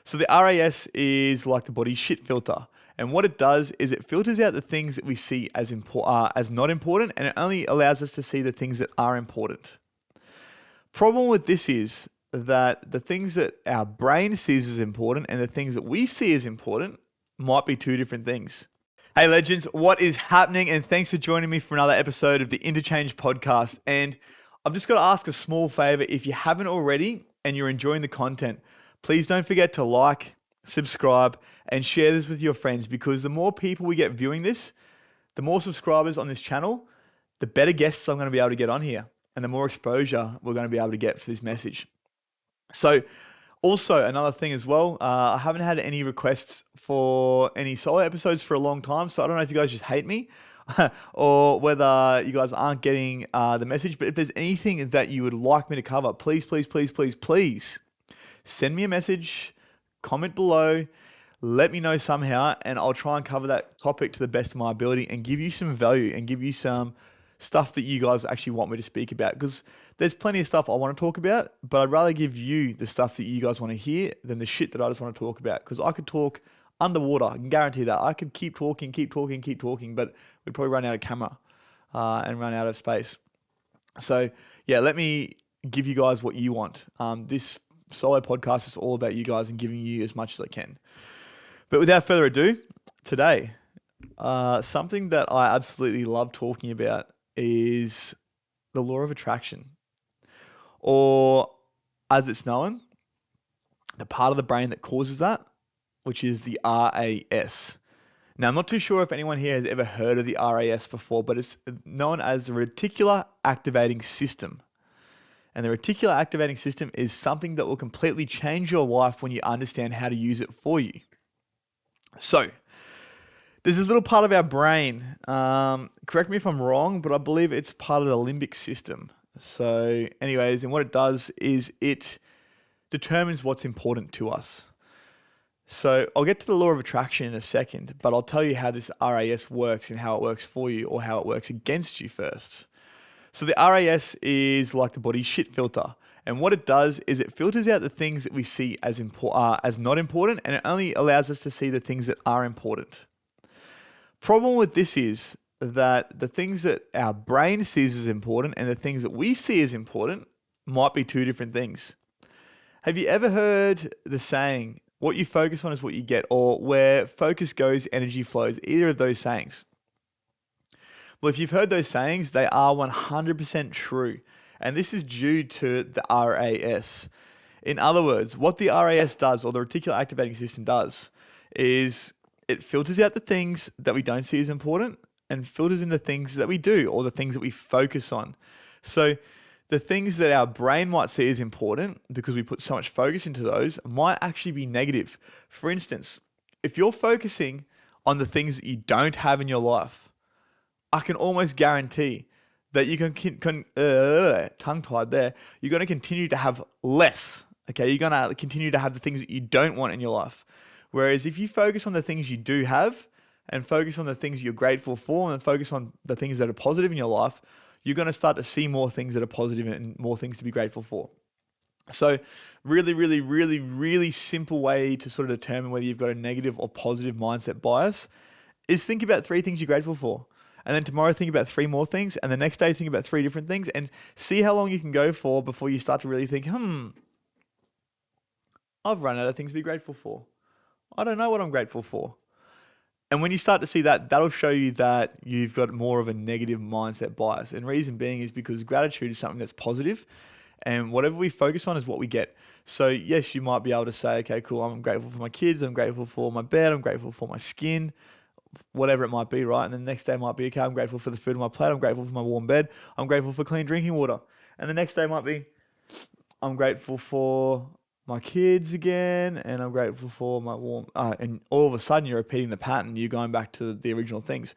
So the RAS is like the body's shit filter. And what it does is it filters out the things that we see as not important, and it only allows us to see the things that are important. Problem with this is that the things that our brain sees as important and the things that we see as important might be two different things. Hey legends, what is happening? And thanks for joining me for another episode of the Interchange podcast. And I've just got to ask a small favor. If you haven't already and you're enjoying the content, please don't forget to like, subscribe, and share this with your friends, because the more people we get viewing this, the more subscribers on this channel, the better guests I'm going to be able to get on here, and the more exposure we're going to be able to get for this message. So also another thing as well, I haven't had any requests for any solo episodes for a long time, so I don't know if you guys just hate me or whether you guys aren't getting the message. But if there's anything that you would like me to cover, please send me a message, comment below, let me know somehow, and I'll try and cover that topic to the best of my ability and give you some value and give you some stuff that you guys actually want me to speak about, because there's plenty of stuff I want to talk about, but I'd rather give you the stuff that you guys want to hear than the shit that I just want to talk about, because I could talk underwater. I can guarantee that. I could keep talking, but we'd probably run out of camera and run out of space. So yeah, let me give you guys what you want. This solo podcast is all about you guys and giving you as much as I can. But without further ado, today, something that I absolutely love talking about is the law of attraction, or as it's known, the part of the brain that causes that, which is the RAS. Now, I'm not too sure if anyone here has ever heard of the RAS before, but it's known as the Reticular Activating System. And the Reticular Activating System is something that will completely change your life when you understand how to use it for you. So, there's this little part of our brain, correct me if I'm wrong, but I believe it's part of the limbic system. So anyways, and what it does is it determines what's important to us. So I'll get to the law of attraction in a second, but I'll tell you how this RAS works and how it works for you, or how it works against you first. So the RAS is like the body's shit filter. And what it does is it filters out the things that we see as not important, and it only allows us to see the things that are important. Problem with this is that the things that our brain sees as important and the things that we see as important might be two different things. Have you ever heard the saying, what you focus on is what you get, or where focus goes, energy flows? Either of those sayings. Well, if you've heard those sayings, they are 100% true. And this is due to the RAS. In other words, what the RAS does, or the Reticular Activating System does, is it filters out the things that we don't see as important and filters in the things that we do, or the things that we focus on. So the things that our brain might see as important, because we put so much focus into those, might actually be negative. For instance, if you're focusing on the things that you don't have in your life, I can almost guarantee that you tongue-tied there, you're going to continue to have less. Okay, you're going to continue to have the things that you don't want in your life. Whereas if you focus on the things you do have, and focus on the things you're grateful for, and focus on the things that are positive in your life, you're going to start to see more things that are positive and more things to be grateful for. So really simple way to sort of determine whether you've got a negative or positive mindset bias is think about 3 things you're grateful for. And then tomorrow think about 3 more things, and the next day think about 3 different things, and see how long you can go for before you start to really think, I've run out of things to be grateful for. I don't know what I'm grateful for. And when you start to see that, that'll show you that you've got more of a negative mindset bias. And reason being is because gratitude is something that's positive, and whatever we focus on is what we get. So yes, you might be able to say, okay, cool, I'm grateful for my kids, I'm grateful for my bed, I'm grateful for my skin, whatever it might be, right? And then the next day might be, okay, I'm grateful for the food on my plate, I'm grateful for my warm bed, I'm grateful for clean drinking water. And the next day might be, I'm grateful for my kids again, and I'm grateful for my warm, and all of a sudden you're repeating the pattern, you're going back to the original things.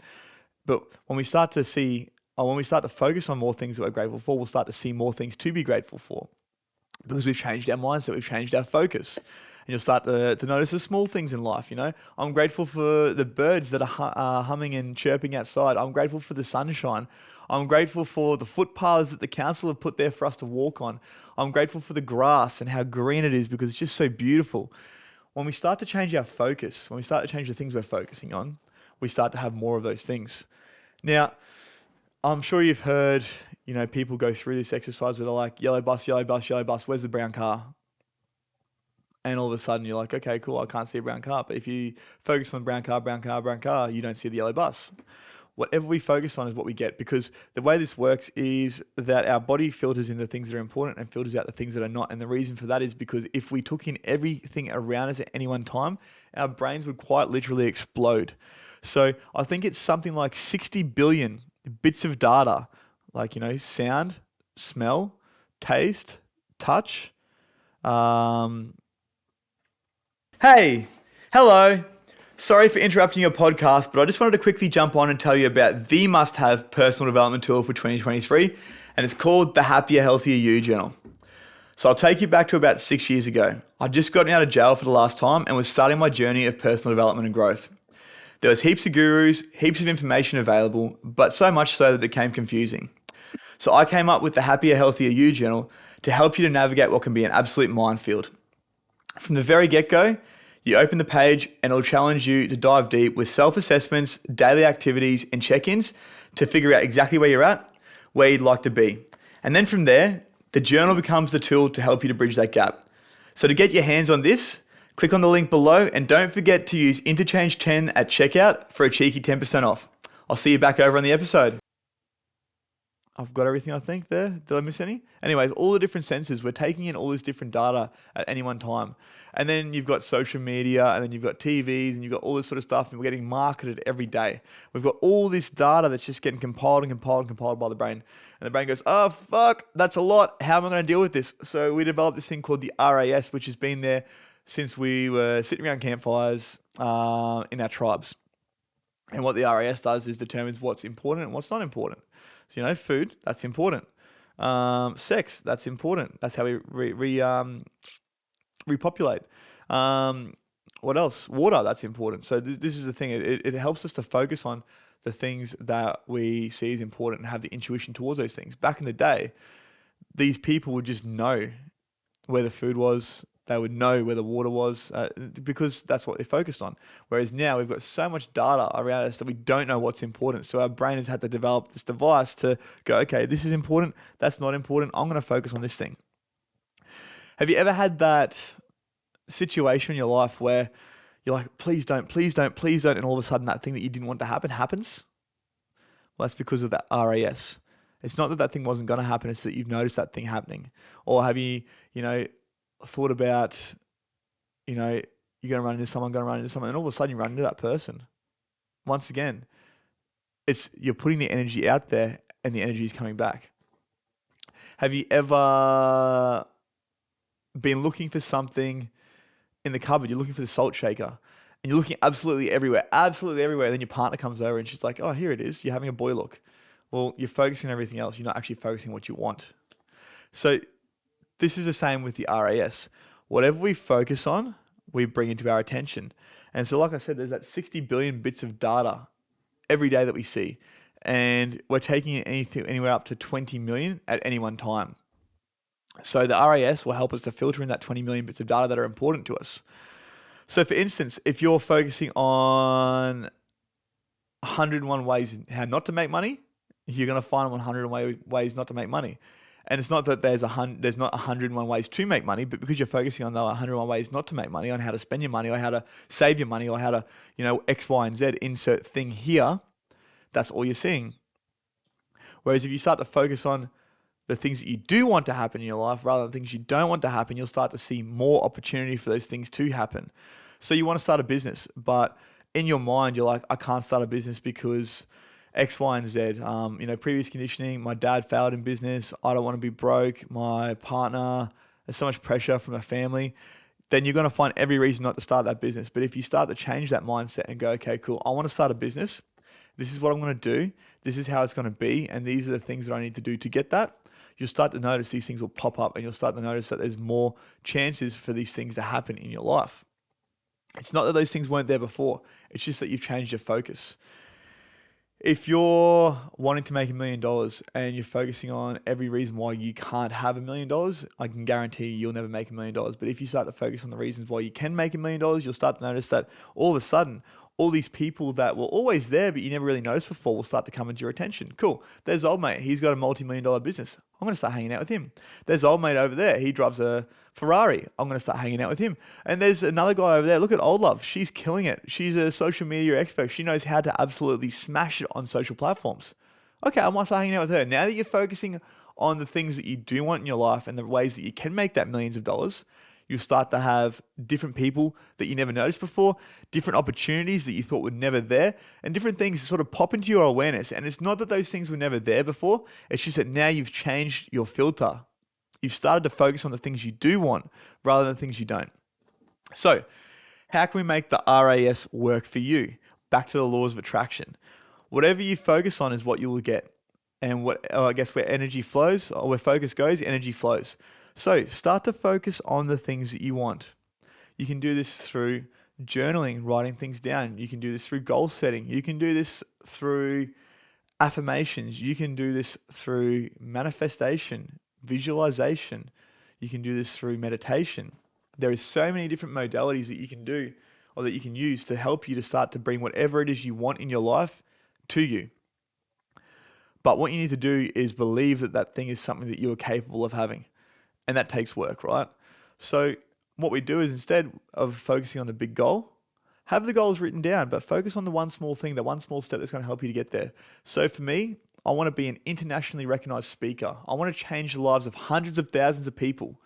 But when we start to focus on more things that we're grateful for, we'll start to see more things to be grateful for, because we've changed our mindset, we've changed our focus. And you'll start to notice the small things in life, you know. I'm grateful for the birds that are humming and chirping outside. I'm grateful for the sunshine. I'm grateful for the footpaths that the council have put there for us to walk on. I'm grateful for the grass and how green it is, because it's just so beautiful. when we start to change our focus, when we start to change the things we're focusing on, we start to have more of those things. Now, I'm sure you've heard, people go through this exercise where they're like, yellow bus, yellow bus, yellow bus, where's the brown car? And all of a sudden you're like, okay, cool, I can't see a brown car. But if you focus on brown car, brown car, brown car, you don't see the yellow bus. Whatever we focus on is what we get, because the way this works is that our body filters in the things that are important and filters out the things that are not. And the reason for that is because if we took in everything around us at any one time, our brains would quite literally explode. So I think it's something like 60 billion bits of data, like, sound, smell, taste, touch. Hey, hello. Sorry for interrupting your podcast, but I just wanted to quickly jump on and tell you about the must-have personal development tool for 2023, and it's called the Happier, Healthier You Journal. So I'll take you back to about 6 years ago. I'd just gotten out of jail for the last time and was starting my journey of personal development and growth. There was heaps of gurus, heaps of information available, but so much so that it became confusing. So I came up with the Happier, Healthier You Journal to help you to navigate what can be an absolute minefield. From the very get-go, you open the page and it'll challenge you to dive deep with self-assessments, daily activities, and check-ins to figure out exactly where you're at, where you'd like to be. And then from there, the journal becomes the tool to help you to bridge that gap. So to get your hands on this, click on the link below and don't forget to use INTOCHANGE 10 at checkout for a cheeky 10% off. I'll see you back over on the episode. I've got everything, I think, there. Did I miss any? Anyways, all the different senses, we're taking in all this different data at any one time. And then you've got social media, and then you've got TVs, and you've got all this sort of stuff, and we're getting marketed every day. We've got all this data that's just getting compiled and compiled and compiled by the brain. And the brain goes, oh, fuck, that's a lot. How am I going to deal with this? So we developed this thing called the RAS, which has been there since we were sitting around campfires in our tribes. And what the RAS does is determines what's important and what's not important. So, food, that's important. Sex, that's important. That's how we repopulate. What else? Water, that's important. So this is the thing. It helps us to focus on the things that we see as important and have the intuition towards those things. Back in the day, these people would just know where the food was. They would know where the water was because that's what they're focused on. Whereas now we've got so much data around us that we don't know what's important. So our brain has had to develop this device to go, okay, this is important. That's not important. I'm going to focus on this thing. Have you ever had that situation in your life where you're like, please don't, please don't, please don't, and all of a sudden that thing that you didn't want to happen happens? Well, that's because of that RAS. It's not that that thing wasn't going to happen. It's that you've noticed that thing happening. Or have you, thought about, you're going to run into someone, and all of a sudden you run into that person. Once again, you're putting the energy out there and the energy is coming back. Have you ever been looking for something in the cupboard? You're looking for the salt shaker and you're looking absolutely everywhere. And then your partner comes over and she's like, oh, here it is. You're having a boy look. Well, you're focusing on everything else. You're not actually focusing on what you want. So this is the same with the RAS. Whatever we focus on, we bring into our attention. And so, like I said, there's that 60 billion bits of data every day that we see. And we're taking in anywhere up to 20 million at any one time. So the RAS will help us to filter in that 20 million bits of data that are important to us. So for instance, if you're focusing on 101 ways how not to make money, you're going to find 101 ways not to make money. And it's not that there's not 101 ways to make money, but because you're focusing on the 101 ways not to make money, on how to spend your money, or how to save your money, or how to, X, Y, and Z, insert thing here, that's all you're seeing. Whereas if you start to focus on the things that you do want to happen in your life rather than things you don't want to happen, you'll start to see more opportunity for those things to happen. So you want to start a business, but in your mind, you're like, I can't start a business because X, Y, and Z. Previous conditioning, my dad failed in business. I don't want to be broke. My partner, there's so much pressure from a family. Then you're going to find every reason not to start that business. But if you start to change that mindset and go, okay, cool, I want to start a business. This is what I'm going to do. This is how it's going to be. And these are the things that I need to do to get that. You'll start to notice these things will pop up and you'll start to notice that there's more chances for these things to happen in your life. It's not that those things weren't there before. It's just that you've changed your focus. If you're wanting to make $1 million and you're focusing on every reason why you can't have $1 million, I can guarantee you'll never make $1 million. But if you start to focus on the reasons why you can make $1 million, you'll start to notice that all of a sudden, all these people that were always there but you never really noticed before will start to come into your attention. Cool. There's old mate. He's got a multi-million-dollar business. I'm going to start hanging out with him. There's old mate over there. He drives a Ferrari. I'm going to start hanging out with him. And there's another guy over there. Look at Old Love. She's killing it. She's a social media expert. She knows how to absolutely smash it on social platforms. Okay, I might start hanging out with her. Now that you're focusing on the things that you do want in your life and the ways that you can make that millions of dollars, you'll start to have different people that you never noticed before, different opportunities that you thought were never there, and different things sort of pop into your awareness. And it's not that those things were never there before, it's just that now you've changed your filter. You've started to focus on the things you do want rather than the things you don't. So, how can we make the RAS work for you? Back to the laws of attraction. Whatever you focus on is what you will get. And I guess where energy flows, or where focus goes, energy flows. So start to focus on the things that you want. You can do this through journaling, writing things down. You can do this through goal setting. You can do this through affirmations. You can do this through manifestation, visualization. You can do this through meditation. There is so many different modalities that you can do or that you can use to help you to start to bring whatever it is you want in your life to you. But what you need to do is believe that that thing is something that you are capable of having. And that takes work, right? So what we do is, instead of focusing on the big goal, have the goals written down, but focus on the one small thing, the one small step that's going to help you to get there. So for me, I want to be an internationally recognized speaker. I want to change the lives of hundreds of thousands of people.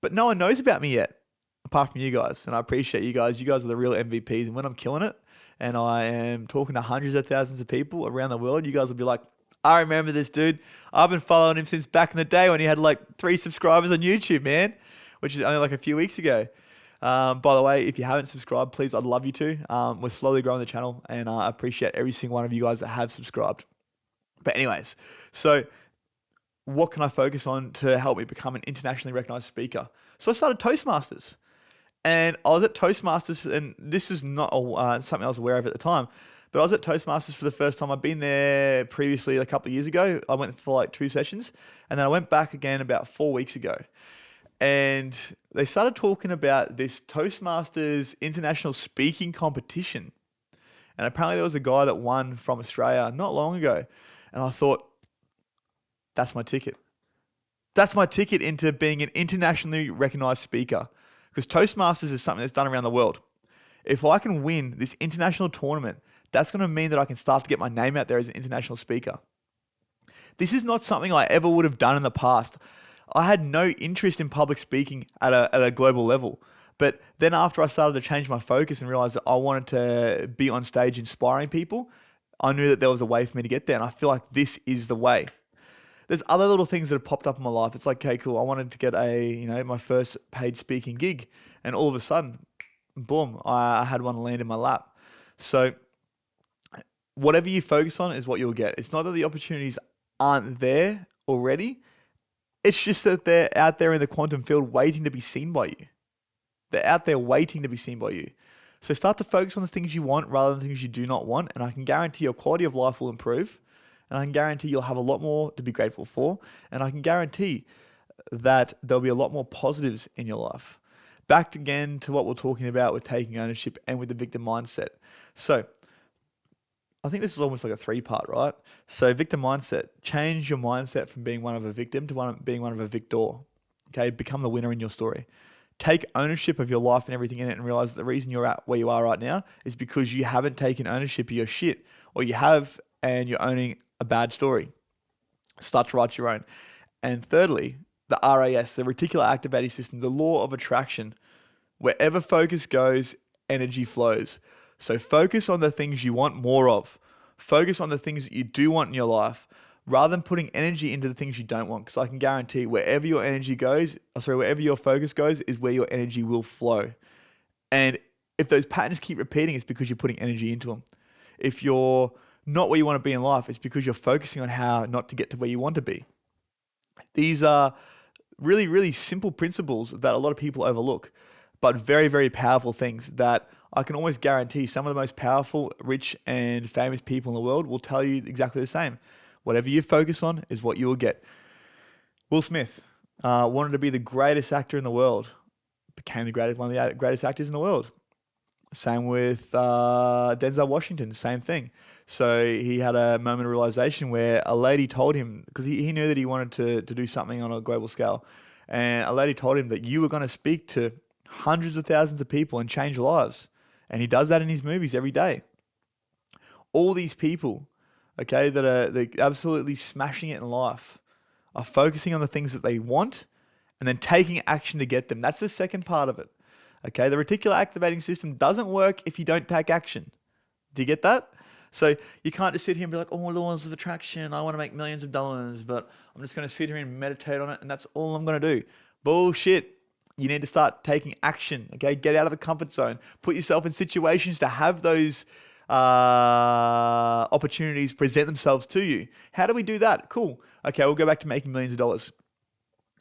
But no one knows about me yet, apart from you guys. And I appreciate you guys. You guys are the real MVPs. And when I'm killing it and I am talking to hundreds of thousands of people around the world, you guys will be like, I remember this dude. I've been following him since back in the day when he had like 3 subscribers on YouTube, man, which is only like a few weeks ago. By the way, if you haven't subscribed, please, I'd love you to. We're slowly growing the channel, and I appreciate every single one of you guys that have subscribed. But anyways, so what can I focus on to help me become an internationally recognized speaker? So I started Toastmasters. And I was at Toastmasters, and this is not something I was aware of at the time, but I was at Toastmasters for the first time. I'd been there previously a couple of years ago. I went for like 2 sessions, and then I went back again about 4 weeks ago. And they started talking about this Toastmasters international speaking competition. And apparently there was a guy that won from Australia not long ago. And I thought, that's my ticket. That's my ticket into being an internationally recognized speaker. Because Toastmasters is something that's done around the world. If I can win this international tournament, that's going to mean that I can start to get my name out there as an international speaker. This is not something I ever would have done in the past. I had no interest in public speaking at a global level. But then after I started to change my focus and realize that I wanted to be on stage inspiring people, I knew that there was a way for me to get there. And I feel like this is the way. There's other little things that have popped up in my life. It's like, okay, cool. I wanted to get my first paid speaking gig. And all of a sudden, boom, I had one land in my lap. So whatever you focus on is what you'll get. It's not that the opportunities aren't there already. It's just that they're out there in the quantum field waiting to be seen by you. They're out there waiting to be seen by you. So start to focus on the things you want rather than things you do not want. And I can guarantee your quality of life will improve. And I can guarantee you'll have a lot more to be grateful for. And I can guarantee that there'll be a lot more positives in your life. Back again to what we're talking about with taking ownership and with the victim mindset. So I think this is almost like a 3-part, right? So victim mindset, change your mindset from being one of a victim to being one of a victor. Okay, become the winner in your story. Take ownership of your life and everything in it, and realize the reason you're at where you are right now is because you haven't taken ownership of your shit, or you have and you're owning a bad story. Start to write your own. And thirdly, the RAS, the Reticular Activating System, the law of attraction. Wherever focus goes, energy flows. So focus on the things you want more of. Focus on the things that you do want in your life, rather than putting energy into the things you don't want. Because I can guarantee wherever your wherever your focus goes is where your energy will flow. And if those patterns keep repeating, it's because you're putting energy into them. If you're not where you want to be in life, it's because you're focusing on how not to get to where you want to be. These are really, really simple principles that a lot of people overlook, but very, very powerful things that I can almost guarantee some of the most powerful, rich, and famous people in the world will tell you exactly the same. Whatever you focus on is what you will get. Will Smith wanted to be the greatest actor in the world, became one of the greatest actors in the world. Same with Denzel Washington, same thing. So he had a moment of realization where a lady told him, because he knew that he wanted to do something on a global scale, and a lady told him that you were going to speak to hundreds of thousands of people and change lives. And he does that in his movies every day. All these people, okay, that are they're absolutely smashing it in life are focusing on the things that they want and then taking action to get them. That's the second part of it. Okay, the reticular activating system doesn't work if you don't take action. Do you get that? So you can't just sit here and be like, oh, laws of attraction, I want to make millions of dollars, but I'm just going to sit here and meditate on it, and that's all I'm going to do. Bullshit. You need to start taking action. Okay, get out of the comfort zone. Put yourself in situations to have those opportunities present themselves to you. How do we do that? Cool. Okay, we'll go back to making millions of dollars.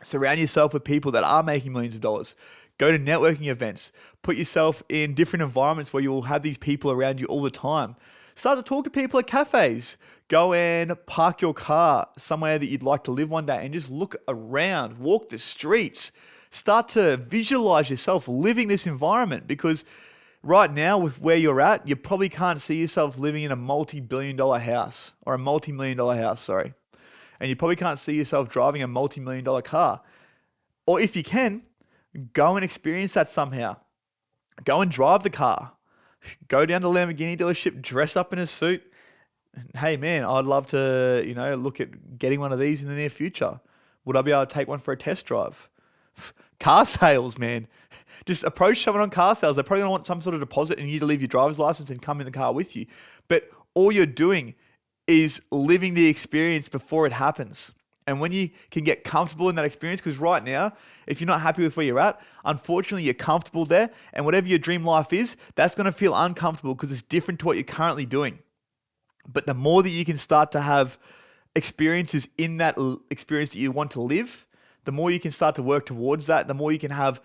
Surround yourself with people that are making millions of dollars. Go to networking events. Put yourself in different environments where you'll have these people around you all the time. Start to talk to people at cafes. Go and park your car somewhere that you'd like to live one day and just look around, walk the streets. Start to visualize yourself living this environment, because right now with where you're at, you probably can't see yourself living in a multi-billion-dollar house, or a multi-million-dollar house, sorry. And you probably can't see yourself driving a multi-million-dollar car. Or if you can, go and experience that somehow. Go and drive the car. Go down to the Lamborghini dealership, dress up in a suit. Hey man, I'd love to, look at getting one of these in the near future. Would I be able to take one for a test drive? Car sales, man. Just approach someone on car sales. They're probably gonna want some sort of deposit and you to leave your driver's license and come in the car with you. But all you're doing is living the experience before it happens. And when you can get comfortable in that experience, because right now, if you're not happy with where you're at, unfortunately, you're comfortable there. And whatever your dream life is, that's going to feel uncomfortable because it's different to what you're currently doing. But the more that you can start to have experiences in that experience that you want to live, the more you can start to work towards that, the more you can have,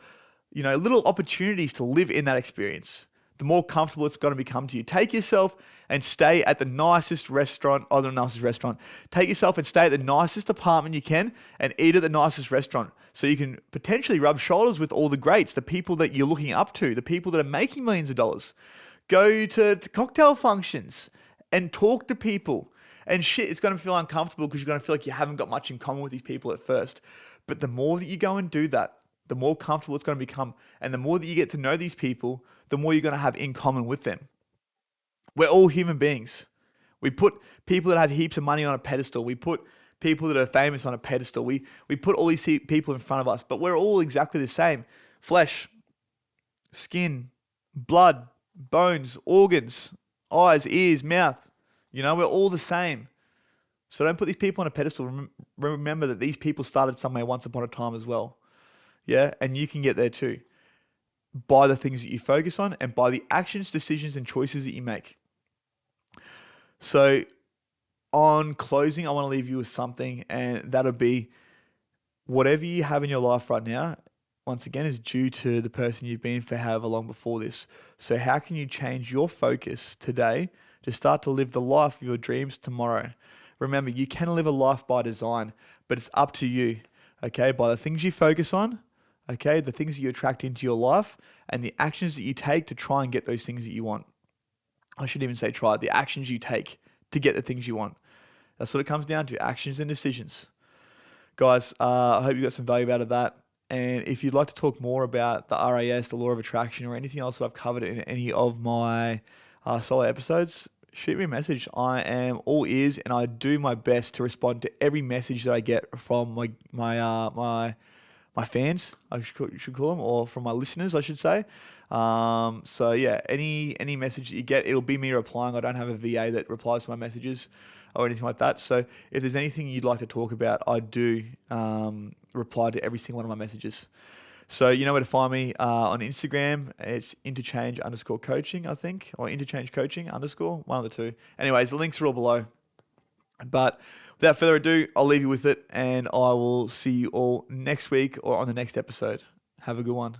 little opportunities to live in that experience, the more comfortable it's going to become to you. Take yourself and stay at the nicest restaurant, or the nicest restaurant. Take yourself and stay at the nicest apartment you can and eat at the nicest restaurant, so you can potentially rub shoulders with all the greats, the people that you're looking up to, the people that are making millions of dollars. Go to cocktail functions and talk to people. And shit, it's going to feel uncomfortable because you're going to feel like you haven't got much in common with these people at first. But the more that you go and do that, the more comfortable it's going to become. And the more that you get to know these people, the more you're going to have in common with them. We're all human beings. We put people that have heaps of money on a pedestal. We put people that are famous on a pedestal. We put all these people in front of us, but we're all exactly the same. Flesh, skin, blood, bones, organs, eyes, ears, mouth. We're all the same. So don't put these people on a pedestal. Remember that these people started somewhere once upon a time as well. Yeah, and you can get there too, by the things that you focus on and by the actions, decisions, and choices that you make. So on closing, I want to leave you with something, and that'll be whatever you have in your life right now, once again, is due to the person you've been for however long before this. So how can you change your focus today to start to live the life of your dreams tomorrow? Remember, you can live a life by design, but it's up to you, okay? By the things you focus on, okay? The things that you attract into your life and the actions that you take to try and get those things that you want. I shouldn't even say try, the actions you take to get the things you want. That's what it comes down to, actions and decisions. Guys, I hope you got some value out of that. And if you'd like to talk more about the RAS, the law of attraction, or anything else that I've covered in any of my solo episodes, shoot me a message. I am all ears, and I do my best to respond to every message that I get from my fans, I should call them, or from my listeners, I should say. So yeah, any message that you get, it'll be me replying. I don't have a VA that replies to my messages or anything like that. So if there's anything you'd like to talk about, I do reply to every single one of my messages. So you know where to find me on Instagram. It's interchange_coaching, I think, or interchange coaching _, one of the two. Anyways, the links are all below. But without further ado, I'll leave you with it, and I will see you all next week or on the next episode. Have a good one.